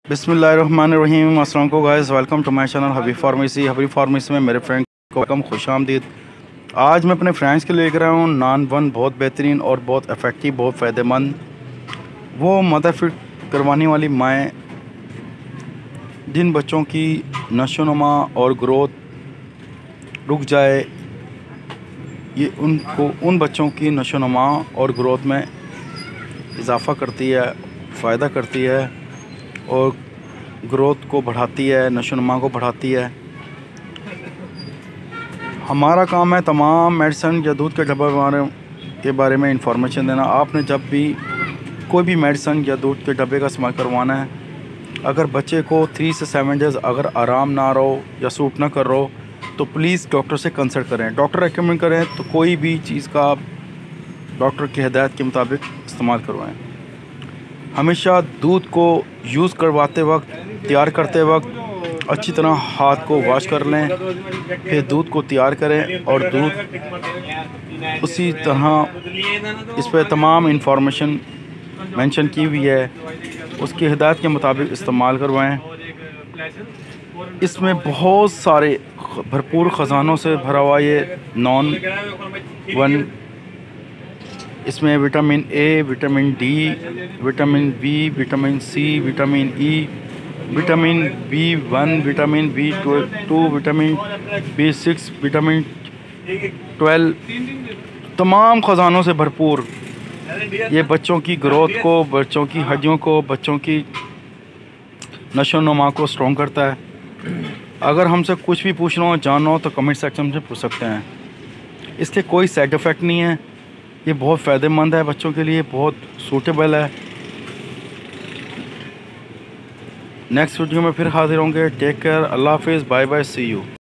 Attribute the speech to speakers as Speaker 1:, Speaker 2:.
Speaker 1: बिस्मिल्लाहिर्रहमानिर्रहीम। अस्सलाम वालेकुम guys, welcome to my channel Habib pharmacy. Habib pharmacy में मेरे फ्रेंड को वेलकम, खुश आमदीद। आज मैं अपने फ्रेंड्स के लिए लेकर आया हूँ नॉन वन, बहुत बेहतरीन और बहुत इफ़ेक्टिव, बहुत फ़ायदेमंद। वो मदर फिट करवाने वाली माएँ जिन बच्चों की नशोनुमा और ग्रोथ रुक जाए, ये उन बच्चों की नशोनुमा और ग्रोथ में इजाफ़ा करती है, फ़ायदा करती है और ग्रोथ को बढ़ाती है, नशोनुमा को बढ़ाती है। हमारा काम है तमाम मेडिसिन या दूध के डब्बे के बारे में इंफॉर्मेशन देना। आपने जब भी कोई भी मेडिसिन या दूध के डब्बे का इस्तेमाल करवाना है, अगर बच्चे को 3 से 7 डेज़ अगर आराम ना रहो या सूट ना कर रहो तो प्लीज़ डॉक्टर से कंसल्ट करें। डॉक्टर रेकमेंड करें तो कोई भी चीज़ का आप डॉक्टर की हिदायत के मुताबिक इस्तेमाल करवाएं। हमेशा दूध को यूज़ करवाते वक्त, तैयार करते वक्त अच्छी तरह हाथ को वॉश कर लें, फिर दूध को तैयार करें और दूध उसी तरह इस पर तमाम इंफॉर्मेशन मेंशन की हुई है, उसकी हिदायत के मुताबिक इस्तेमाल करवाएं। इसमें बहुत सारे भरपूर ख़जानों से भरा हुआ ये नॉन वन। इसमें vitamin A, vitamin D, vitamin B, vitamin C, vitamin E, vitamin B1, vitamin B2, vitamin B6, vitamin 12, तमाम ख़जानों से भरपूर ये बच्चों की ग्रोथ को, बच्चों की हड्डियों को, बच्चों की नशोनुमा को स्ट्रॉन्ग करता है। अगर हमसे कुछ भी पूछना हो, जानना हो तो कमेंट सेक्शन में पूछ सकते हैं। इसके कोई साइड इफ़ेक्ट नहीं है, ये बहुत फ़ायदेमंद है, बच्चों के लिए बहुत सूटेबल है। नेक्स्ट वीडियो में फिर हाजिर होंगे। टेक केयर, अल्लाह हाफिज़, बाय बाय, सी यू।